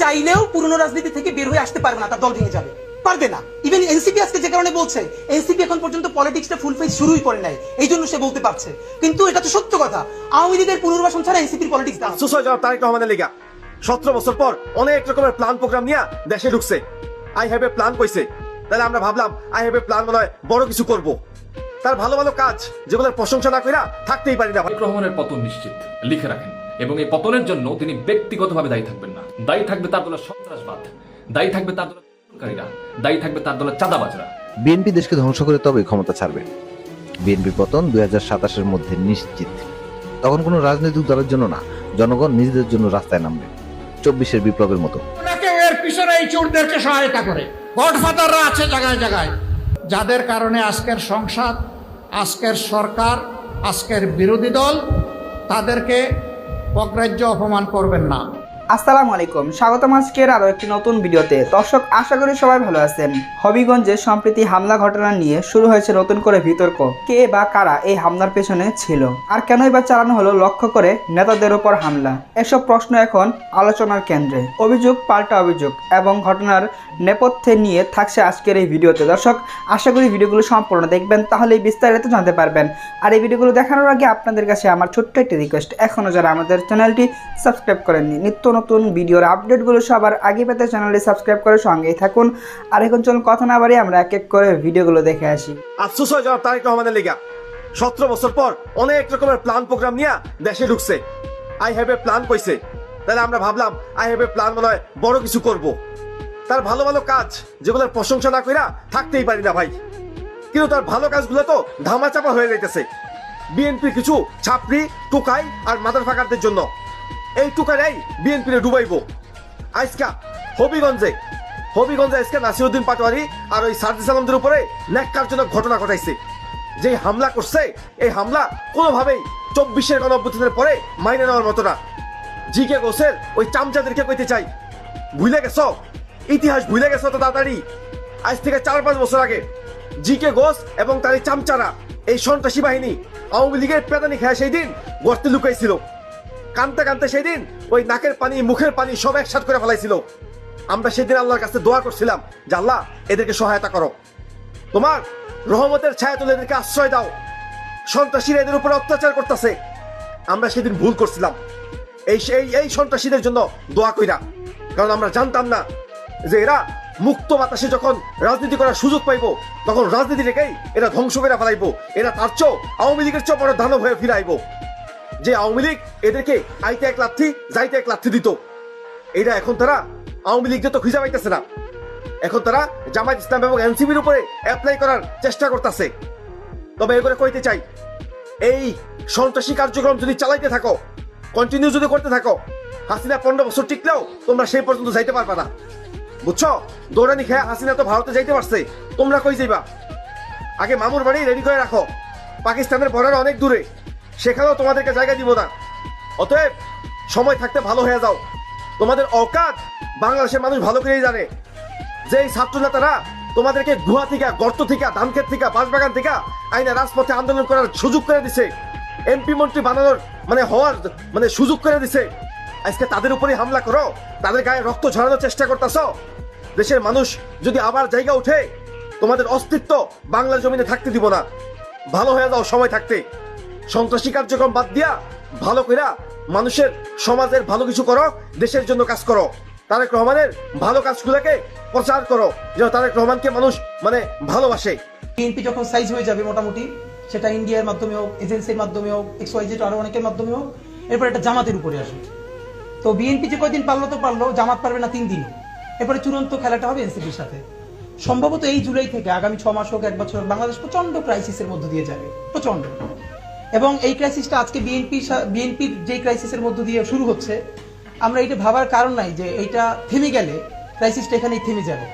চাইলেও পুরনো রাজনীতি থেকে বের হয়ে আসতে পারবে না, তার দল ভেঙে যাবে, পারবে না। ইভেন এনসিপি আজকে যে কারণে বলছে, এনসিপি এখন পর্যন্ত পলিটিক্সটা ফুল ফেজ শুরুই করে নাই, এই জন্য সে বলতে পারছে। কিন্তু এটা তো সত্য কথা, আওয়ামী লীগের পুনর্বাসন ছাড়া এনসিপির পলিটিক্স না। সুশয় জনাব তারেক রহমানের লীগা 17 বছর পর অনেক রকমের প্ল্যান প্রোগ্রাম নিয়ে দেশে ঢুকছে। আই হ্যাভ এ প্ল্যান কইছে, তাহলে আমরা ভাবলাম আই হ্যাভ এ প্ল্যান মনে হয় বড় কিছু করব। তার ভালো ভালো কাজ যেগুলোর প্রশংসা না কইরা থাকতেই পারি না। তারেক রহমানের পতন নিশ্চিত, লিখে রাখেন। এবং এই পতনের জন্য তিনি ব্যক্তিগতভাবে দায়ী থাকবেন না। দায়ী থাকবে তার দলের সন্ত্রাসবাদ, দায়ী থাকবে তার দলের কারীরা, দায়ী থাকবে তার দলের চাঁদাবাজরা। বিএনপি দেশকে ধ্বংস করে তবে ক্ষমতা ছাড়বে। বিএনপির পতন 2027-এর মধ্যে নিশ্চিত। তখন কোনো রাজনৈতিক দলের জন্য না, জনগণ নিজেদের জন্য রাস্তায় নামবে, 24-এর বিপ্লবের মতো। এর পিছনে এই চোরদেরকে সহায়তা করে গডফাদাররা আছে জায়গায় জায়গায়, যাদের কারণে আজকের সংসদ, আজকের সরকার, আজকের বিরোধী দল তাদেরকে অগ্রাহ্য অপমান করবেন না। আসসালামু আলাইকুম, স্বাগতম আজকের আরো একটি নতুন ভিডিওতে। দর্শক, আশা করি সবাই ভালো আছেন। হবিগঞ্জে সম্প্রতি হামলা ঘটনা নিয়ে শুরু হয়েছে নতুন করে বিতর্ক। কে বা কারা এই হামলার পেছনে ছিল, আর কেনই বা চালানো হলো লক্ষ্য করে নেতাদের উপর হামলা, এসব প্রশ্ন এখন আলোচনার কেন্দ্রে। অভিযোগ পাল্টা অভিযোগ এবং ঘটনার নেপথ্যে নিয়ে থাকছে আজকের এই ভিডিওতে। দর্শক, আশা করি ভিডিওগুলো সম্পূর্ণ দেখবেন, তাহলেই বিস্তারিত জানতে পারবেন। আর এই ভিডিওগুলো দেখানোর আগে আপনাদের কাছে আমার ছোট্ট একটি রিকোয়েস্ট, এখনও যারা আমাদের চ্যানেলটি সাবস্ক্রাইব করেননি, নিত্য নতুন ভিডিওর আপডেটগুলো সবার আগে পেতে চ্যানেলটি সাবস্ক্রাইব করে সঙ্গেই থাকুন। আর এখন চলুন কথা না বাড়িয়ে আমরা এক এক করে ভিডিওগুলো দেখে আসি। আফসোস হয় জনাব তারেক রহমানের লীগা 17 বছর পর অনেক রকমের প্ল্যান প্রোগ্রাম নিয়ে দেশে ঢুকছে। আই হ্যাভ এ প্ল্যান কইছে, তাহলে আমরা ভাবলাম আই হ্যাভ এ প্ল্যান মনে হয় বড় কিছু করব। তার ভালো ভালো কাজ যেগুলোর প্রশংসা না কইরা থাকতেই পারি না ভাই। কিন্তু তার ভালো কাজগুলো তো ধামাচাপা হয়ে যাইতেছে বিএনপির কিছু ছাপড়ি, টুকাই আর মাদার ফাঁকারদের জন্য। এই টুকারাই বিএনপিরে ডুবাইবো। আজকা হবিগঞ্জে আজকে নাসিরউদ্দিন পাটোয়ারি আর ওই সার্জিস আলমদের উপরে ন্যাক্কারজনক ঘটনা ঘটাইছে। যে হামলা করছে, এই হামলা কোনোভাবেই 24-এর গণঅভ্যুত্থানের পরে মাইনে নেওয়ার মতো না। জিকে গোসের ওই চামচাদেরকে কইতে চাই, ভুলে গেছো ইতিহাস, ভুলে গেছো তো তাড়াতাড়ি। আজ থেকে 4-5 বছর আগে জিকে গোস এবং তার এই চামচারা, এই সন্ত্রাসী বাহিনী আওয়ামী লীগের পেদানি খেয়ে সেই দিন গর্তে লুকাইছিল। কানতে কানতে সেই দিন ওই নাকের পানি, মুখের পানি সব একসাথ করে ফেলাইছিল। আমরা সেদিন আল্লাহর কাছে দোয়া করছিলাম যে আল্লাহ এদেরকে সহায়তা করো, তোমার রহমতের ছায়া তুলে এদেরকে আশ্রয় দাও, সন্ত্রাসীরা এদের উপরে অত্যাচার করতেছে। আমরা সেদিন ভুল করছিলাম এই সন্ত্রাসীদের জন্য দোয়া কইরা, কারণ আমরা জানতাম না যে এরা মুক্ত বাতাসে যখন রাজনীতি করার সুযোগ পাইবো তখন রাজনীতিটাকেই এরা ধ্বংস করে ফেলাইবো। এরা তার চেয়েও আওয়ামী লীগের চেয়ে বড় দানব হয়ে ফিরাইবো। যে আওয়ামী লীগ এদেরকে আইতে এক লাথি যাইতে এক লাথি দিত, এটা এখন তারা আওয়ামী লীগ তো খুঁজে পাইতেছে না। এখন তারা জামায়াত ইসলাম এবং এনসিপির উপরে অ্যাপ্লাই করার চেষ্টা করতেছে। তবে এগুলো কইতে চাই, এই সন্ত্রাসী কার্যক্রম যদি চালাইতে থাকো, কন্টিনিউ যদি করতে থাকো, হাসিনা 15 বছর টিকলেও তোমরা সেই পর্যন্ত যাইতে পারবা না, বুঝছো? দৌড়ানি খেয়ে হাসিনা তো ভারতে যাইতে পারছে, তোমরা কই যাইবা? আগে মামুর বাড়ি রেডি করে রাখো, পাকিস্তানের বর্ডার অনেক দূরে, সেখানেও তোমাদেরকে জায়গা দিব না। অতএব সময় থাকতে ভালো হয়ে যাও। তোমাদের অকাত বাংলাদেশের মানুষ ভালো করেই জানে যে এই ছাত্র নেতারা তোমাদেরকে গুহা থেকে, গর্ত থেকে, ধানক্ষেত থেকে, বাঁশবাগান থেকে আইনা রাজপথে আন্দোলন করার সুযোগ করে দিছে, এমপি মন্ত্রী বানানোর হওয়ার সুযোগ করে দিছে। আজকে তাদের উপরে হামলা করো, তাদের গায়ে রক্ত ঝরানোর চেষ্টা করতেছ। দেশের মানুষ যদি আবার জায়গা উঠে, তোমাদের অস্তিত্ব বাংলা জমিনে থাকতে দিব না। ভালো হয়ে যাও সময় থাকতে। সন্ত্রাসী কার্যক্রম বাদ দিয়া ভালো কইরা মানুষের, সমাজের ভালো কিছু করো, দেশের জন্য কাজ করো। তারেক রহমানের ভালো কাজগুলোকে প্রচার করো, যেন তারেক রহমানকে মানুষ ভালোবাসে। বিএনপি যখন সাইজ হয়ে যাবে মোটামুটি, সেটা ইন্ডিয়ার মাধ্যমে হোক, এজেন্সির মাধ্যমে হোক, XYZ আরো অনেকের মাধ্যমে হোক, এরপর এটা জামাতের উপরে আসবে। তো বিএনপি যে কয়দিন পারলো তো পারলো, জামাত পারবে না 3 দিন। এরপরে চূড়ান্ত খেলাটা হবে এনসিপির সাথে। সম্ভবত এই জুলাই থেকে আগামী 6 মাস হোক, 1 বছর, বাংলাদেশ প্রচন্ড ক্রাইসিসের মধ্য দিয়ে যাবে, প্রচন্ড। এবং এই ক্রাইসিসটা আজকে বিএনপির যে ক্রাইসিসের মধ্য দিয়ে শুরু হচ্ছে, আমরা এটা ভাবার কারণ নাই যে এইটা থেমে গেলে ক্রাইসিসটা এখানেই থেমে যাবে।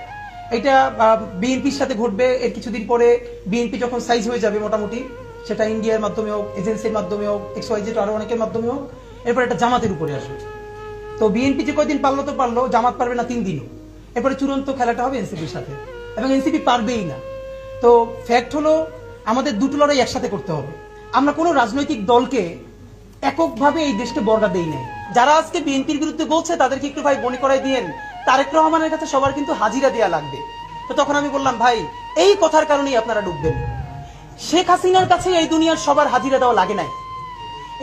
এটা বিএনপির সাথে ঘটবে। এর কিছুদিন পরে বিএনপি যখন সাইজ হয়ে যাবে মোটামুটি, সেটা ইন্ডিয়ার মাধ্যমে হোক, এজেন্সির মাধ্যমে হোক, XYZ আরো অনেকের মাধ্যমে হোক, এরপর এটা জামাতের উপরে আসবে। তো বিএনপি যে কয়দিন পারলো তো পারলো, জামাত পারবে না 3 দিনও। এরপরে চূড়ান্ত খেলাটা হবে এনসিপির সাথে, এবং এনসিপি পারবেই না। তো ফ্যাক্ট হলো, আমাদের দুটো লড়াই একসাথে করতে হবে। আমরা কোনো রাজনৈতিক দলকে এককভাবে এই দেশকে বর্ডার দেই নাই। যারা আজকে বিএনপির বিরুদ্ধে বলছে তাদেরকে একটু ভাই মনে করাই দিয়েন তারেক রহমানের কাছে সবার কিন্তু হাজিরা দেওয়া লাগবে। তো তখন আমি বললাম ভাই এই কথার কারণেই আপনারা ডুববেন। শেখ হাসিনার কাছে এই দুনিয়ার সবার হাজিরা দেওয়া লাগে নাই।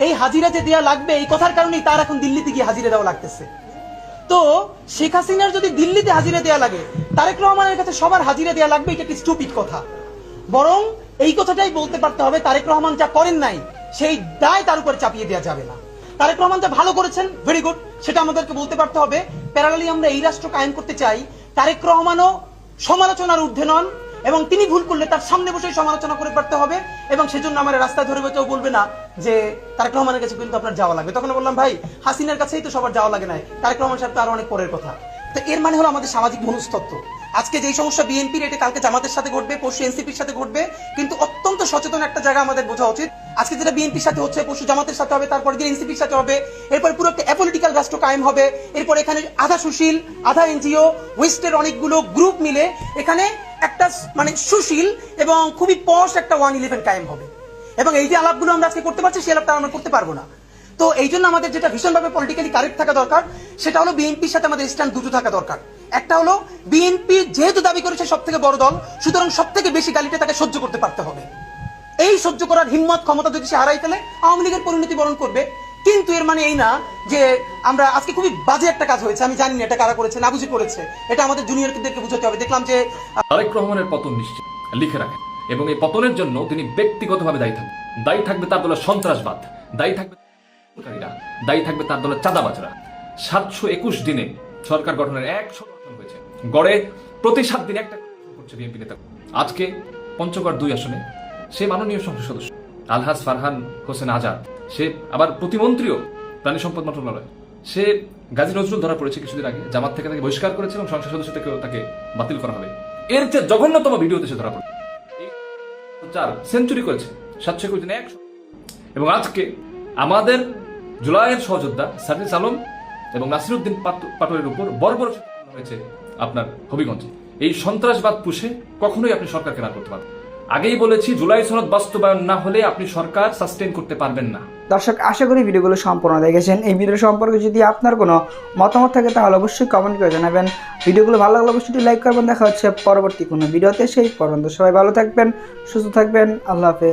এই হাজিরা যে দেওয়া লাগবে এই কথার কারণেই তার এখন দিল্লিতে গিয়ে হাজিরা দেওয়া লাগতেছে। তো শেখ হাসিনার যদি দিল্লিতে হাজিরা দেওয়া লাগে তারেক রহমানের কাছে সবার হাজিরা দেওয়া লাগবে, এটা একটি স্টুপিড কথা। বরং এই কথাটাই বলতে পারতে হবে তারেক রহমান যা করেন নাই সেই দায় তার উপর চাপিয়ে দেওয়া যাবে না। তারেক রহমান যা ভালো করেছেন ভেরি গুড, সেটা আমাদেরকে বলতে পারতে হবে। প্যারালালি আমরা এই রাষ্ট্র কায়েম করতে চাই, তারেক রহমানও সমালোচনার ঊর্ধ্বে নন এবং তিনি ভুল করলে তার সামনে বসে সমালোচনা করে পারতে হবে। এবং সেজন্য আমার রাস্তায় ধরে কেউ বলবে না যে তারেক রহমানের কাছে কিন্তু আপনার যাওয়া লাগবে। তখন বললাম ভাই হাসিনার কাছেই তো সবার যাওয়া লাগে নাই, তারেক রহমান সাহেব তো আরো অনেক পরের কথা। তো এর মানে হলো আমাদের সামাজিক মনস্তত্ত্ব। আজকে যেই সমস্যা বিএনপির, এটা কালকে জামাতের সাথে ঘটবে, পরশু এনসিপির সাথে ঘটবে, কিন্তু অত্যন্ত সচেতন একটা জায়গা আমাদের বোঝা উচিত। আজকে যেটা বিএনপির সাথে হচ্ছে পরশু জামাতের সাথে হবে, তারপরে দিন এনসিপির সাথে হবে, এরপর পুরো একটা অ্যাপলিটিক্যাল রাষ্ট্র কায়েম হবে। এরপর এখানে আধা সুশীল আধা এনজিও ওয়েস্টের অনেকগুলো গ্রুপ মিলে এখানে একটা মানে সুশীল এবং খুবই পশ একটা 111 কায়েম হবে। এবং এই যে আলাপগুলো আমরা আজকে করতে পারছি সেই আলাপটা আমরা করতে পারবো না। তো এই জন্য আমাদের যেটা ভীষণভাবে পলিটিক্যালি কারেক্ট থাকা দরকার সেটা হলো বিএনপির সাথে আমাদের স্ট্যান্ড দুটো থাকা দরকার। একটা হলো বিএনপি যেহেতু দাবি করেছে সব থেকে বড় দল, সুতরাং সব থেকে বেশি গালিটা তাকে সহ্য করতে পারতে হবে। এই সহ্য করার হিম্মত ক্ষমতা যদি সে হারাই ফেলে আওয়ামী লীগের পরিণতি বরণ করবে। কিন্তু এর মানে এই না যে আমরা আজকে খুবই বাজে একটা কাজ হয়েছে, আমি জানি না এটা কারা করেছে, না বুঝে করেছে, এটা আমাদের জুনিয়রদেরকে বুঝাতে হবে। দেখলাম যে তারেক রহমানের পতন নিশ্চিত, লিখে রাখেন। এবং এই পতনের জন্য তিনি ব্যক্তিগতভাবে দায়ী থাকবেন। দায়ী থাকবে তার দলের সন্ত্রাসবাদ, দায়ী থাকবে দায়ী থাকবে তার দলের চাঁদাবাজরা। 721 দিনে সরকার গঠনের 100 গঠন হয়েছে, গড়ে প্রতি 7 দিনে একটা করছে বিএনপি নেতা। আজকে পঞ্চগড় 2 আসনে সে মাননীয় সংসদ সদস্য আলহাজ ফারহান হোসেন আজাদ, সে আবার প্রতিমন্ত্রীও প্রাণী সম্পদ মন্ত্রণালয়। সে গাজী নজরুল ধরা পড়েছে কিছুদিন আগে, জামাত থেকে তাকে বহিষ্কার করেছে এবং সংসদ সদস্য থেকেও তাকে বাতিল করা হবে। এর যে জঘন্যতম ভিডিওতে সে ধরা পড়েছে, 4 সেঞ্চুরি করেছে 721 দিনে 100। এবং আজকে আমাদের জুলাইয়ের সহযোদ্ধা সার্জিস আলম এবং নাসিরউদ্দিন পাটোয়ারির উপর বর্বর হয়েছে আপনার হবিগঞ্জে। এই সন্ত্রাসবাদ পুষে কখনোই আপনি সরকারকে না করতে পারবেন। আগেই বলেছি জুলাই সনদ বাস্তবায়ন না হলে আপনি সরকার সাস্টেইন করতে পারবেন না। দর্শক আশা করি ভিডিওগুলো সম্পূর্ণ দেখেছেন। এই ভিডিও সম্পর্কে যদি আপনার কোনো মতামত থাকে তাহলে অবশ্যই কমেন্ট করে জানাবেন। ভিডিওগুলো ভালো লাগলে অবশ্যই লাইক করবেন। দেখা হচ্ছে পরবর্তী কোনো ভিডিওতে, সেই পর্যন্ত সবাই ভালো থাকবেন, সুস্থ থাকবেন। আল্লাহ হাফেজ।